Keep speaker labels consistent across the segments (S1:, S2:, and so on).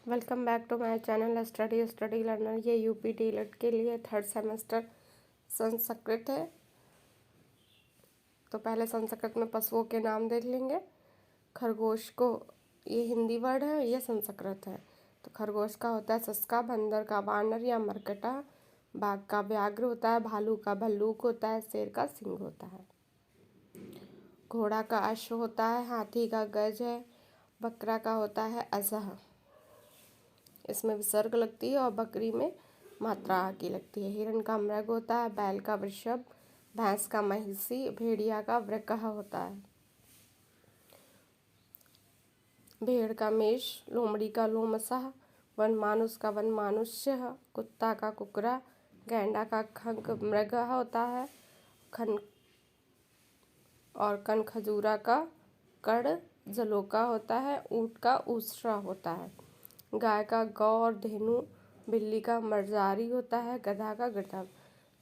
S1: Welcome back to my channel study learner. ये UP DElEd के लिए 3rd सेमेस्टर संस्कृत है। तो पहले संस्कृत में पशुओं के नाम देख लेंगे। खरगोश को, ये हिंदी वर्ड है, ये संस्कृत है। तो खरगोश का होता है सस्का, बंदर का बानर या मरकटा, बाघ का व्याघ्र होता है, भालू का भल्लूक होता है, शेर का सिंह होता है, घोड़ा का अश्व होता है, हाथी का गज है, बकरा का होता है अजह। इसमें विसर्ग लगती है और बकरी में मात्रा आ की लगती है। हिरण का मृग होता है, बैल का वृषभ, भैंस का महिषी, भेड़िया का वृकह होता है, भेड़ का मेष, लोमड़ी का लोमसः, वन मानुष का वन मानुष्य, कुत्ता का कुकरा, गैंडा का खग मृग होता है, खन और कन खजूरा का कड़ जलोका होता है, ऊँट का ऊसरा होता है, गाय का गौ और धेनु, बिल्ली का मर्जारी होता है, गधा का गढ़व।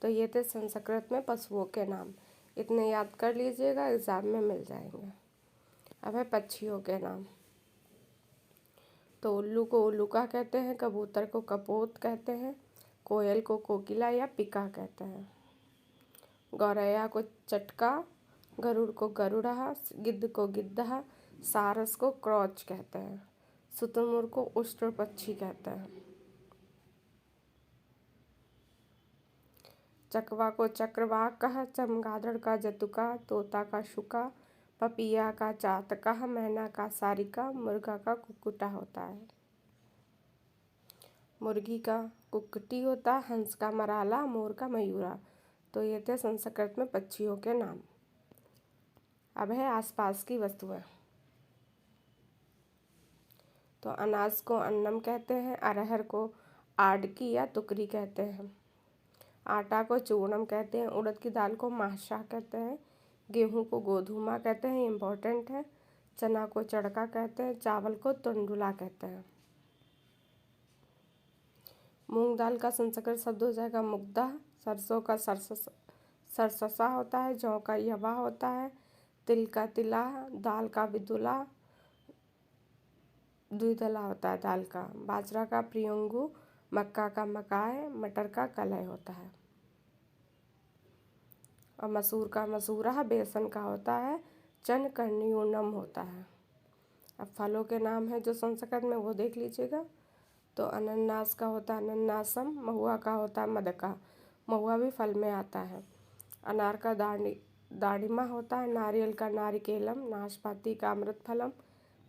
S1: तो ये थे संस्कृत में पशुओं के नाम। इतने याद कर लीजिएगा, एग्जाम में मिल जाएंगे। अब है पक्षियों के नाम। तो उल्लू को उल्लुका कहते हैं, कबूतर को कपोत कहते हैं, कोयल को कोकिला या पिका कहते हैं, गौरैया को चटका, गरुड़ को गरुड़ा, गिद्ध को गिद्धा, सारस को क्रॉच कहते हैं, शुतुरमुर्ग को उष्ट्र पक्षी कहते हैं, चकवा को चक्रवाक कहा, चमगादड़ का जतुका, तोता का शुका, पपिया का चातका, मैना का सारिका, मुर्गा का कुक्कुटा होता है, मुर्गी का कुक्कुटी होता है, हंस का मराला, मोर का मयूरा। तो ये थे संस्कृत में पक्षियों के नाम। अब है आसपास की वस्तुएं। तो अनाज को अन्नम कहते हैं, अरहर को आड़की या टुकरी कहते हैं, आटा को चूर्णम कहते हैं, उड़द की दाल को माशा कहते हैं, गेहूं को गोधुमा कहते हैं, इम्पोर्टेंट है, चना को चड़का कहते हैं, चावल को तंडुला कहते हैं, मूंग दाल का संस्कृत शब्द हो जाएगा मुग्धा, सरसों का सरससा होता है, जौ का यवा होता है, तिल का तिला, दाल का विदुला, द्विदला होता है दाल का, बाजरा का प्रियंगु, मक्का का मकाय, मटर का कलय होता है, और मसूर का मसूरा, बेसन का होता है चन कर्णियोनम होता है। अब फलों के नाम है जो संस्कृत में, वो देख लीजिएगा। तो अनन्नास का होता है अनन्नासम, महुआ का होता है मदका, महुआ भी फल में आता है, अनार का दाड़िमा होता है, नारियल का नारिकेलम, नाशपाती का अमृतफलम,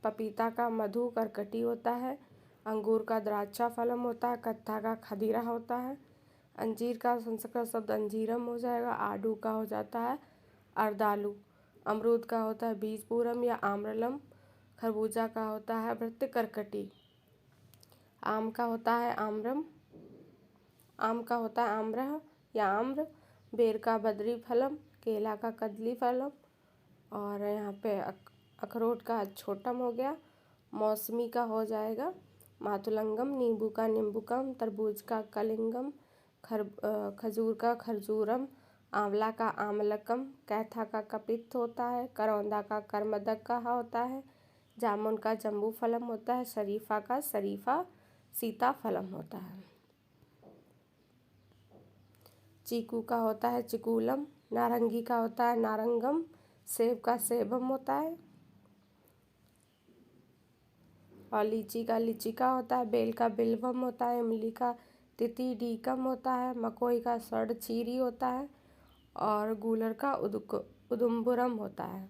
S1: पपीता का मधु करकटी होता है, अंगूर का द्राक्षा फलम होता है, कत्था का खदीरा होता है, अंजीर का संस्कृत शब्द अंजीरम हो जाएगा, आडू का हो जाता है अर्दालू, अमरूद का होता है बीजपूरम या आम्रलम, खरबूजा का होता है वृत्त करकटी, आम का होता है आम्रम, आम का होता है आम्रह या आम्र, बेर का बद्री फलम, केला का कदली फलम, और यहाँ पे अखरोट का छोटम हो गया, मौसमी का हो जाएगा मातुलंगम, नींबू का नींबूकम, तरबूज का कलिंगम, खजूर का खरजूरम, आंवला का आमलकम, कैथा का कपित्त होता है, करौंदा का करमदक का होता है, जामुन का जम्बू फलम होता है, शरीफा का शरीफा सीताफलम होता है, चीकू का होता है चिकूलम, नारंगी का होता है नारंगम, सेब का सेबम होता है, और लीची का लीचिका होता है, बेल का बिल्वम होता है, इमली का तितिडीकम होता है, मकोई का सड़चीरी होता है, और गूलर का उदुम्बुरम होता है।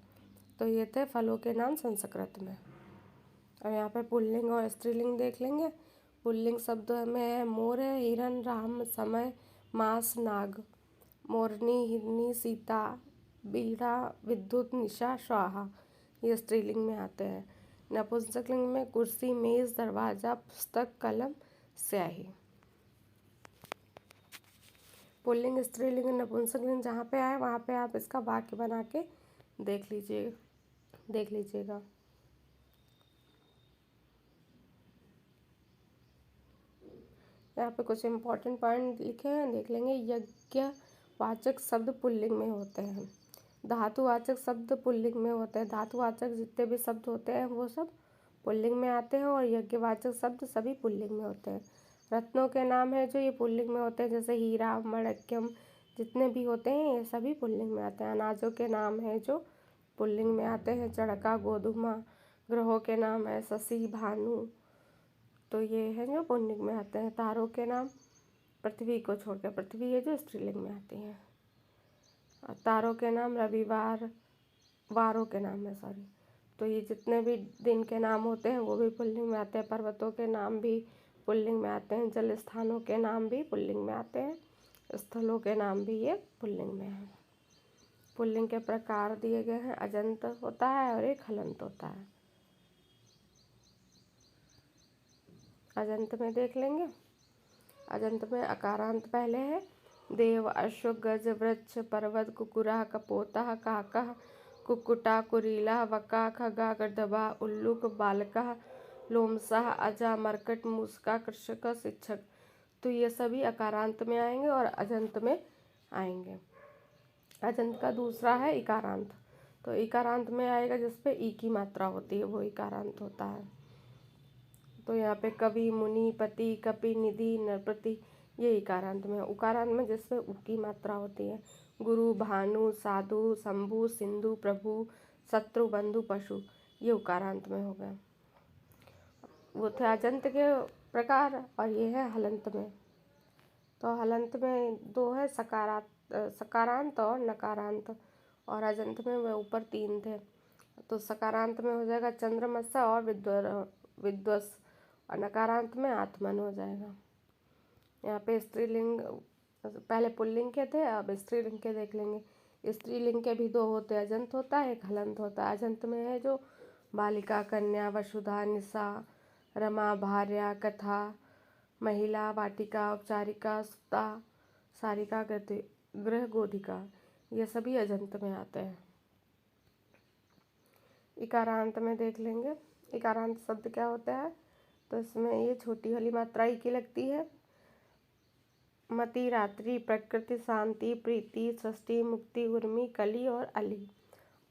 S1: तो ये थे फलों के नाम संस्कृत में। और यहाँ पे पुल्लिंग और स्त्रीलिंग देख लेंगे। पुल्लिंग शब्द में है मोर है, हिरन, राम, समय, मास, नाग, मोरनी, हिरनी, सीता, बीड़ा, विद्युत, निशा, स्वाहा, ये स्त्रीलिंग में आते हैं। नपुंसकलिंग में कुर्सी, मेज, दरवाजा, पुस्तक, कलम, स्याही। पुल्लिंग, स्त्रीलिंग, नपुंसकलिंग जहाँ पे आए वहाँ पे आप इसका वाक्य बना के देख लीजिएगा। यहाँ पे कुछ इम्पोर्टेंट पॉइंट लिखे हैं, देख लेंगे। यज्ञवाचक शब्द पुल्लिंग में होते हैं, धातुवाचक शब्द पुल्लिंग में होते हैं, धातुवाचक जितने भी शब्द होते हैं वो सब पुल्लिंग में आते हैं, और यज्ञवाचक शब्द सभी पुल्लिंग में होते हैं। रत्नों के नाम है जो ये पुल्लिंग में होते हैं, जैसे हीरा, मणक्यम, जितने भी होते हैं ये सभी पुल्लिंग में आते हैं। अनाजों के नाम है जो पुल्लिंग में आते हैं, चड़का, गोधुमा। ग्रहों के नाम है शशि, भानु, तो ये है जो पुल्लिंग में आते हैं। तारों के नाम, पृथ्वी को छोड़कर पृथ्वी है जो स्त्रीलिंग में आती है। और तारों के नाम रविवार, वारों के नाम है सॉरी, तो ये जितने भी दिन के नाम होते हैं वो भी पुल्लिंग में आते हैं। पर्वतों के नाम भी पुल्लिंग में आते हैं। जल स्थानों के नाम भी पुल्लिंग में आते हैं। स्थलों के नाम भी ये पुल्लिंग में हैं। पुल्लिंग के प्रकार दिए गए हैं, अजंत होता है और एक हलंत होता है। अजंत में देख लेंगे। अजंत में अकारांत पहले है। देव, अश्व, गज, वृक्ष, पर्वत, कुकुरा, कपोता, काका, कुक्कुटा, कुरीला, वका, खगा, गढ़दबा, उल्लुक, बालका, लोमसा, अजा, मरकट, मूसका, कृषक, शिक्षक, तो ये सभी अकारांत में आएंगे और अजंत में आएंगे। अजंत का दूसरा है इकारांत, तो इकारांत में आएगा जिसपे ई की मात्रा होती है वो इकारांत होता है। तो यहाँ पे कवि, मुनि, पति, कपि, निधि, नरपति, ये इकारांत में है। उकारांत में जिसपे उ की मात्रा होती है, गुरु, भानु, साधु, शंभु, सिंधु, प्रभु, शत्रु, बंधु, पशु, ये उकारांत में हो गए। वो थे अजंत के प्रकार, और ये है हलंत में। तो हलंत में दो है, सकारांत और नकारांत, और अजंत में वे ऊपर तीन थे। तो सकारांत में हो जाएगा चंद्रमसा और विद्वस, और नकारांत में आत्मन हो जाएगा। यहाँ पे स्त्रीलिंग, पहले पुल्लिंग के थे, अब स्त्रीलिंग के देख लेंगे। स्त्रीलिंग के भी दो होते हैं, अजंत होता है, एक हलंत होता है। अजंत में है जो बालिका, कन्या, वसुधा, निशा, रमा, भार्या, कथा, महिला, वाटिका, औपचारिका, सुता, सारिका, गृह, गोधिका, ये सभी अजंत में आते हैं। इकारांत में देख लेंगे। इकारांत शब्द क्या होता है, तो इसमें ये छोटी वाली मात्रा ई की लगती है। मति, रात्रि, प्रकृति, शांति, प्रीति, सृष्टि, मुक्ति, उर्मी, कली और अली।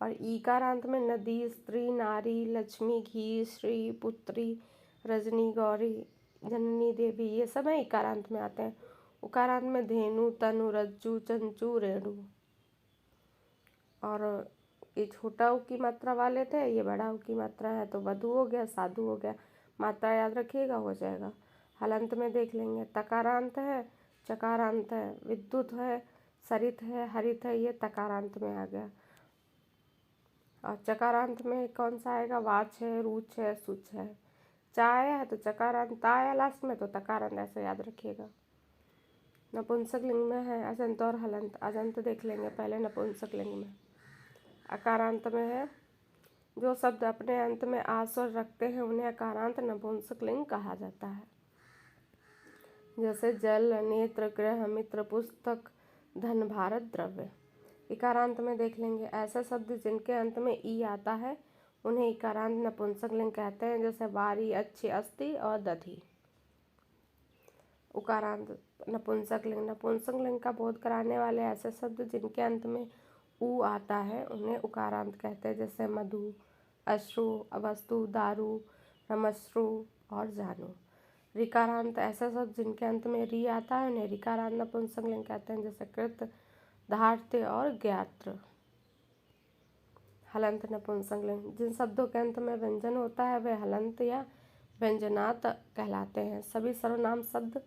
S1: और ईकारांत में नदी, स्त्री, नारी, लक्ष्मी, घी, श्री, पुत्री, रजनी, गौरी, जननी, देवी, ये सब है इकारांत में आते हैं। उकारांत में धेनु, तनु, रज्जु, चंचू, रेणु। और ये छोटा उ की मात्रा वाले थे, ये बड़ा उ की मात्रा है, तो वधु हो गया, साधु हो गया, मात्रा याद रखिएगा, हो जाएगा। हलंत में देख लेंगे। तकारांत है, चकारांत है, विद्युत है, सरित है, हरित है, ये तकारांत में आ गया। और चकारांत में कौन सा आएगा, वाच है, रूच है, सुच है। चा आया है तो चकारांत आया लास्ट में, तो तकारांत, ऐसे याद रखिएगा। नपुंसक लिंग में है अजंत और हलंत। अजंत देख लेंगे पहले नपुंसक लिंग में। अकारांत में है जो शब्द अपने अंत में आ स्वर रखते हैं उन्हें अकारांत नपुंसक लिंग कहा जाता है। जैसे जल, नेत्र, ग्रह, मित्र, पुस्तक, धन, भारत, द्रव्य। इकारांत में देख लेंगे ऐसे शब्द जिनके अंत में ई आता है उन्हें इकारांत नपुंसक लिंग कहते हैं, जैसे बारी, अच्छी, अस्थि और दधि। उकारांत नपुंसक लिंग। नपुंसक लिंग का बोध कराने वाले ऐसे शब्द जिनके अंत में ऊ आता है उन्हें उकारांत कहते हैं, जैसे मधु, अश्रु, अवस्तु, दारू, रमश्रु और जानू। ऋकारांत ऐसे शब्द जिनके अंत में री आता है उन्हें ऋकारांत नपुंसक लिंग कहते हैं, जैसे कृत, धार्त्य और ज्ञात्र। हलंत नपुंसक लिंग। जिन शब्दों के अंत में व्यंजन होता है वे हलंत या व्यंजनात कहलाते हैं। सभी सर्वनाम शब्द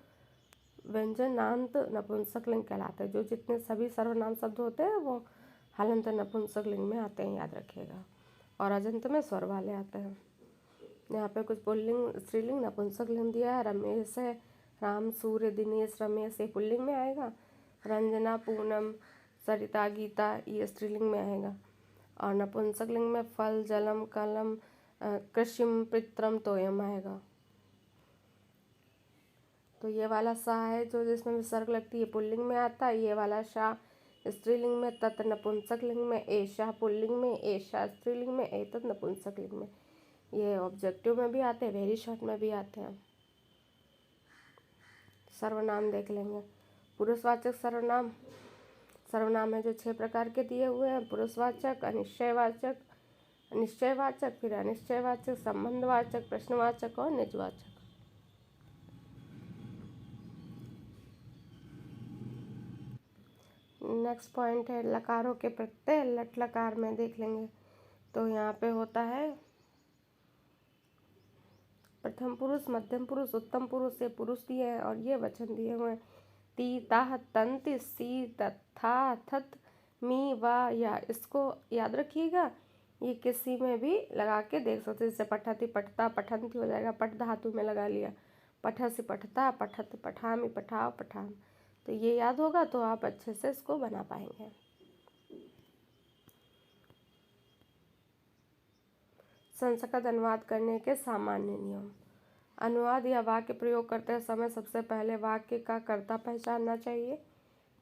S1: व्यंजनांत नपुंसक लिंग कहलाते हैं। जो जितने सभी सर्वनाम शब्द होते हैं वो हलंत नपुंसक लिंग में आते हैं, याद रखिएगा। और अजंत में स्वर वाले आते हैं। यहाँ पे कुछ पुल्लिंग, स्त्रीलिंग, नपुंसक लिंग दिया है। रमेश है, राम, सूर्य, दिनेश, रमेश, ये पुल्लिंग में आएगा। रंजना, पूनम, सरिता, गीता, ये स्त्रीलिंग में आएगा। और नपुंसक लिंग में फल, जलम, कलम, कृषिम, पित्रम, तोयम आएगा। तो ये वाला सा है जो जिसमें विसर्ग लगती है पुल्लिंग में आता है। ये वाला शा स्त्रीलिंग में, तत् नपुंसक लिंग में, ऐशा पुल्लिंग में, ऐशा स्त्रीलिंग में, एतत् नपुंसक लिंग में। ये ऑब्जेक्टिव में भी आते हैं, वेरी शॉर्ट में भी आते हैं। सर्वनाम देख लेंगे। पुरुषवाचक सर्वनाम। सर्वनाम है जो 6 प्रकार के दिए हुए हैं। पुरुषवाचक, अनिश्चयवाचक, निश्चयवाचक, फिर अनिश्चयवाचक, संबंधवाचक, प्रश्नवाचक और निजवाचक। नेक्स्ट पॉइंट है लकारों के प्रत्यय। लट लकार में देख लेंगे तो यहाँ पे होता है प्रथम पुरुष, मध्यम पुरुष, उत्तम पुरुष, ये पुरुष दिए हैं और ये वचन दिए हुए हैं। ती, ताह, तंत, सी, तथा, थत, मी, वा, या। इसको याद रखिएगा, ये किसी में भी लगा के देख सकते हैं। जैसे पठति, पठता, पठंती हो जाएगा, पठ धातु में लगा लिया, पठसी, पठता, पठत, पठामी, पठाव, पठाम। तो ये याद होगा तो आप अच्छे से इसको बना पाएंगे। संस्कृत अनुवाद करने के सामान्य नियम। अनुवाद या वाक्य प्रयोग करते समय सबसे पहले वाक्य का कर्ता पहचानना चाहिए।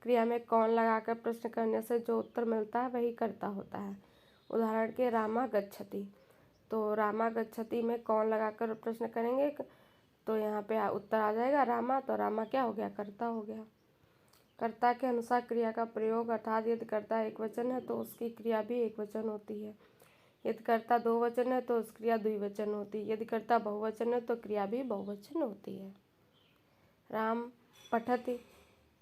S1: क्रिया में कौन लगाकर प्रश्न करने से जो उत्तर मिलता है वही कर्ता होता है। उदाहरण के रामा गच्छति, तो रामा गच्छति में कौन लगाकर प्रश्न करेंगे तो यहाँ पे उत्तर आ जाएगा रामा, तो रामा क्या हो गया, कर्ता हो गया। कर्ता के अनुसार क्रिया का प्रयोग, अर्थात यदि कर्ता एक वचन है तो उसकी क्रिया भी एक वचन होती है। यदि कर्ता दो वचन है तो उसकी क्रिया द्विवचन होती है। यदि कर्ता बहुवचन है तो क्रिया भी बहुवचन होती है। राम पठति,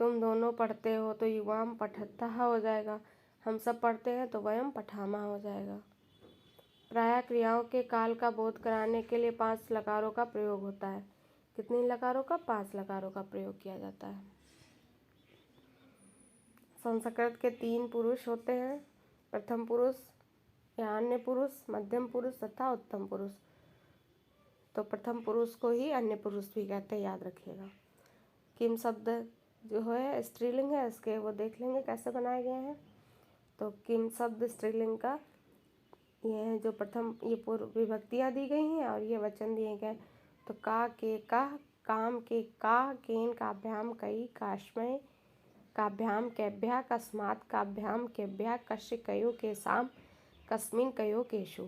S1: तुम दोनों पढ़ते हो तो युवाम पठतः हो जाएगा। हम सब पढ़ते हैं तो वयम पठामा हो जाएगा। प्रायः क्रियाओं के काल का बोध कराने के लिए 5 लकारों का प्रयोग होता है। कितनी लकारों का? 5 लकारों का प्रयोग किया जाता है। संस्कृत के 3 पुरुष होते हैं, प्रथम पुरुष या अन्य पुरुष, मध्यम पुरुष तथा उत्तम पुरुष। तो प्रथम पुरुष को ही अन्य पुरुष भी कहते हैं, याद रखिएगा। किम शब्द जो है स्त्रीलिंग है, इसके वो देख लेंगे कैसे बनाए गए हैं। तो किम शब्द स्त्रीलिंग का ये है जो प्रथम, ये पूर्व विभक्तियाँ दी गई हैं और ये वचन दिए गए। तो का, के, का, काम के का, केन काभ्याम, कई काश्मय काभ्याम, कैभ्या कस्मात् काभ्याम, केभ्या कश्य, कयो के साम, कस्मिन कयो केशु।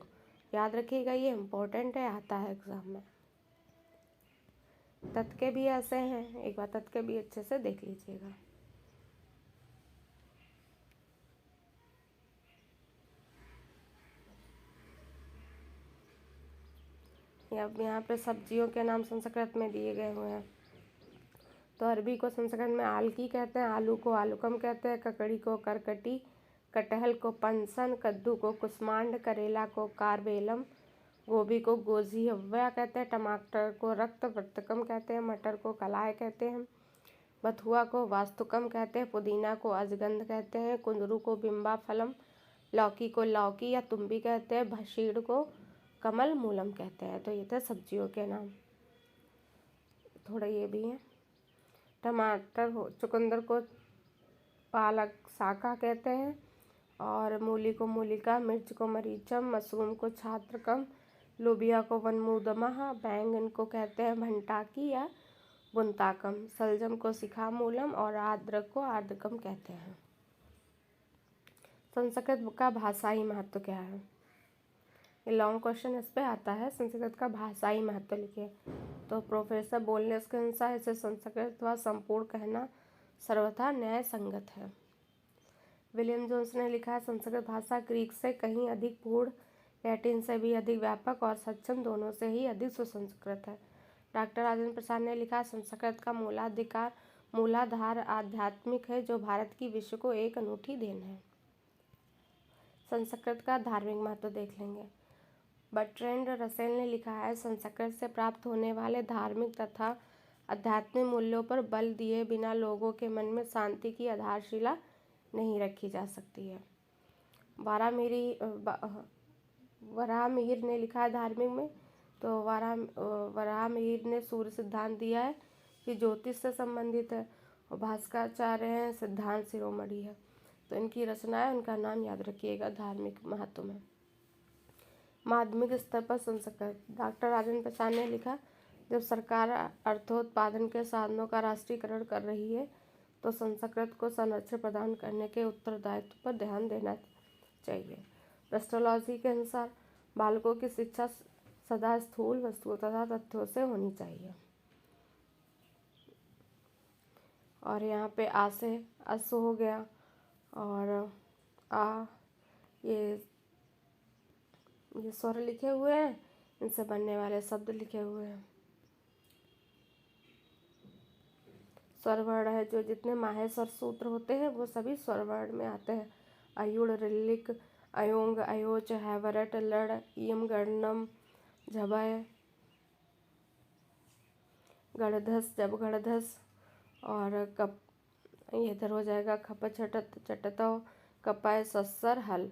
S1: याद रखिएगा, ये इम्पोर्टेंट है, आता है एग्जाम में। तत् के भी ऐसे हैं, एक बार तत् के भी अच्छे से देख लीजिएगा। अब यहाँ पे सब्जियों के नाम संस्कृत में दिए गए हुए हैं। तो अरबी को संस्कृत में आलकी कहते हैं, आलू को आलूकम कहते हैं, ककड़ी को करकटी, कटहल को पंसन, कद्दू को कुष्मांड, करेला को कारवेलम, गोभी को गोझिह्वा कहते हैं, टमाटर को रक्त वृत्तकम कहते हैं, मटर को कलाय कहते हैं, बथुआ को वास्तुकम कहते हैं, पुदीना को अजगंध कहते हैं, कुंदरू को बिम्बा फलम, लौकी को लौकी या तुम्बी कहते हैं, भशीड़ को कमल मूलम कहते हैं। तो ये थे सब्जियों के नाम। थोड़ा ये भी है, टमाटर हो चुकंदर को पालक शाका कहते हैं, और मूली को मूलिका, मिर्च को मरीचम, मशरूम को छात्रकम, लोबिया को वनमूदमः, बैंगन को कहते हैं भंटाकी या बुंताकम, सलजम को शिखामूलम और अदरक को आर्द्रकम कहते हैं। संस्कृत का भाषाई महत्व क्या है? ये लॉन्ग क्वेश्चन इस पे आता है, संस्कृत का भाषाई महत्व लिखिए। तो प्रोफेसर बोलनेस के अनुसार इसे संस्कृत व संपूर्ण कहना सर्वथा न्याय संगत है। विलियम जोन्स ने लिखा है संस्कृत भाषा ग्रीक से कहीं अधिक पूर्ण, लैटिन से भी अधिक व्यापक और सक्षम, दोनों से ही अधिक सुसंस्कृत है। डॉक्टर राजेंद्र प्रसाद ने लिखा संस्कृत का मूलाधार आध्यात्मिक है, जो भारत की विश्व को एक अनूठी देन है। संस्कृत का धार्मिक महत्व देख लेंगे। बर्ट्रैंड रसेल ने लिखा है संस्कृत से प्राप्त होने वाले धार्मिक तथा आध्यात्मिक मूल्यों पर बल दिए बिना लोगों के मन में शांति की आधारशिला नहीं रखी जा सकती है। वराहमिहिर ने लिखा है धार्मिक में, तो वराहमिहिर ने सूर्य सिद्धांत दिया है कि ज्योतिष से संबंधित है, और भास्कराचार्य हैं सिद्धांत शिरोमणि है। तो इनकी रचना है, उनका नाम याद रखिएगा धार्मिक महत्व में। माध्यमिक स्तर पर संस्कृत, डॉक्टर राजेंद्र प्रसाद ने लिखा जब सरकार अर्थोत्पादन के साधनों का राष्ट्रीयकरण कर रही है तो संस्कृत को संरक्षण प्रदान करने के उत्तरदायित्व पर ध्यान देना चाहिए। एस्ट्रोलॉजी के अनुसार बालकों की शिक्षा सदा स्थूल वस्तुओं तथा तथ्यों से होनी चाहिए। और यहाँ पे आ से अस हो गया, और आ ये ये स्वर लिखे हुए हैं, इनसे बनने वाले शब्द लिखे हुए हैं। स्वर वर्ण है, जो जितने माहेश्वर सूत्र होते हैं वो सभी स्वर वर्ण में आते हैं। अयुड़, रिल्लिक, अयोंग, अयोच, हैवरट, लड़, इयम, गणनम, झबय, गणधस, जब गणधस, और कप ये इधर हो जाएगा खप, छटत, चटतव, कपाय, सस्सर, हल।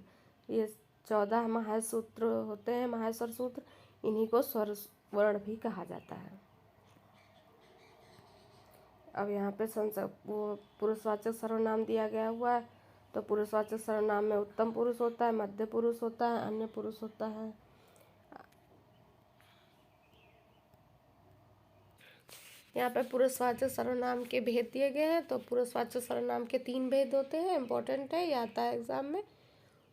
S1: ये 14 महासूत्र होते हैं, माहेश्वर सूत्र। इन्हीं को स्वर वर्ण भी कहा जाता है। अब यहाँ पे वो पुरुषवाचक सर्वनाम दिया गया हुआ है। तो पुरुषवाचक सर्वनाम में उत्तम पुरुष होता है, मध्य पुरुष होता है, अन्य पुरुष होता है। यहाँ पे पुरुषवाचक सर्वनाम के भेद दिए गए हैं। तो पुरुषवाचक सर्वनाम के 3 भेद होते हैं, इम्पोर्टेंट है, ये आता है एग्जाम में।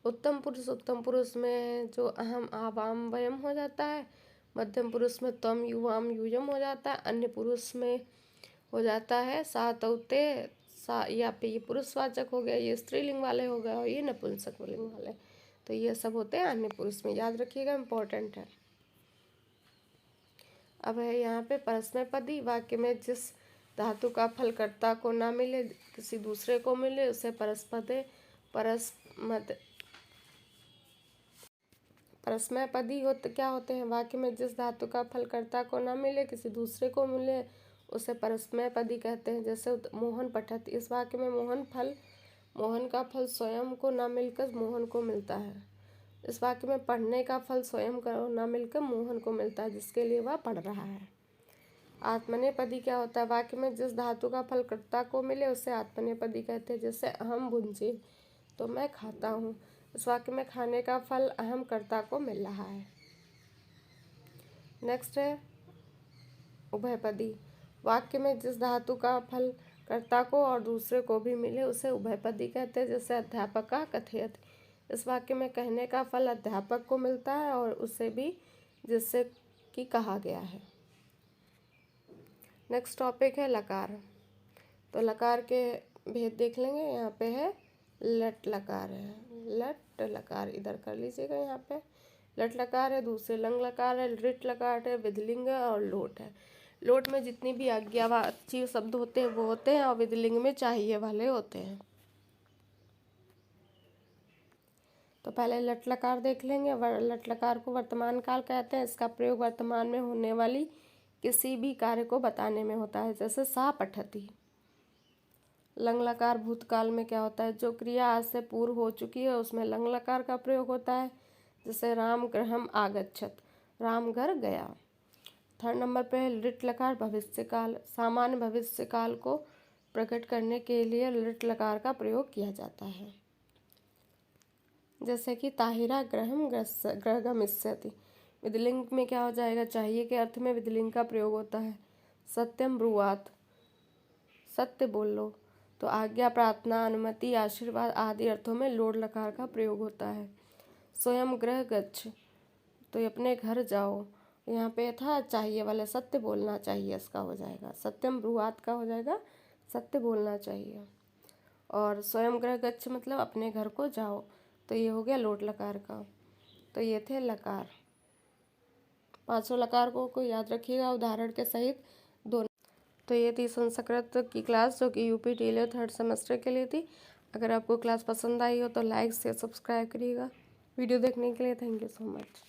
S1: उत्तम पुरुष में जो अहम, आवाम, वयम हो जाता है। मध्यम पुरुष में तम, युवाम, यूयम हो जाता है। अन्य पुरुष में हो जाता है सा, तौते, सा। या पे ये पुरुषवाचक हो गया, ये स्त्रीलिंग वाले हो गए, और ये नपुंसक लिंग वाले। तो ये सब होते हैं अन्य पुरुष में, याद रखिएगा, इम्पोर्टेंट है। अब है यहाँ पे परस्मैपदी। वाक्य में जिस धातु का फल कर्ता को ना मिले, किसी दूसरे को मिले, उसे परस्पदे, परस्मैपदी क्या होते हैं? वाक्य में जिस धातु का फल कर्ता को ना मिले, किसी दूसरे को मिले, उसे परस्मैपदी कहते हैं। जैसे मोहन पठत, इस वाक्य में मोहन का फल स्वयं को ना मिलकर मोहन को मिलता है। इस वाक्य में पढ़ने का फल स्वयं को ना मिलकर मोहन को मिलता है, जिसके लिए वह पढ़ रहा है। आत्मनेपदी क्या होता है? वाक्य में जिस धातु का फल कर्ता को मिले, उसे आत्मनेपदी कहते हैं। जैसे अहम भुंजे, तो मैं खाता हूँ। इस वाक्य में खाने का फल अहम कर्ता को मिल रहा है। नेक्स्ट है उभयपदी। वाक्य में जिस धातु का फल कर्ता को और दूसरे को भी मिले, उसे उभयपदी कहते हैं। जैसे अध्यापक का कथयत, इस वाक्य में कहने का फल अध्यापक को मिलता है और उसे भी जिससे कि कहा गया है। नेक्स्ट टॉपिक है लकार। तो लकार के भेद देख लेंगे। यहाँ पे है लट लकार है, लट लकार इधर कर लीजिएगा। यहाँ पे लट लकार है, दूसरे लंग लकार है, रिट लकार है, विधिलिंग है और लोट है। लोट में जितनी भी आज्ञावाची शब्द होते हैं वो होते हैं, और विधिलिंग में चाहिए वाले होते हैं। तो पहले लट लकार देख लेंगे। लट लकार को वर्तमान काल कहते हैं। इसका प्रयोग वर्तमान में होने वाली किसी भी कार्य को बताने में होता है। जैसे सा पठती। लंग लकार भूतकाल में क्या होता है? जो क्रिया आज से पूर्व हो चुकी है उसमें लंग लकार का प्रयोग होता है। जैसे राम गृहम आगच्छत, राम घर गया। 3rd नंबर पे है लिट लकार भविष्यकाल। सामान्य भविष्यकाल को प्रकट करने के लिए लिट लकार का प्रयोग किया जाता है। जैसे कि ताहिरा गृहम गमिष्यति। विधिलिंग में क्या हो जाएगा? चाहिए के अर्थ में विधिलिंग का प्रयोग होता है। सत्यम ब्रुवात, सत्य बोल लो। तो आज्ञा, प्रार्थना, अनुमति, आशीर्वाद आदि अर्थों में लोट लकार का प्रयोग होता है। स्वयं गृह गच्छ, तो अपने घर जाओ। यहाँ पे था चाहिए वाले, सत्य बोलना चाहिए, इसका हो जाएगा सत्यम ब्रुवात का हो जाएगा सत्य बोलना चाहिए। और स्वयं गृह गच्छ मतलब अपने घर को जाओ। तो ये हो गया लोट लकार का। तो ये थे लकार। 5 लकार को याद रखिएगा उदाहरण के सहित दोनों। तो ये थी संस्कृत की क्लास, जो कि यूपी टीले 3rd सेमेस्टर के लिए थी। अगर आपको क्लास पसंद आई हो तो लाइक शेयर सब्सक्राइब करिएगा। वीडियो देखने के लिए थैंक यू सो मच।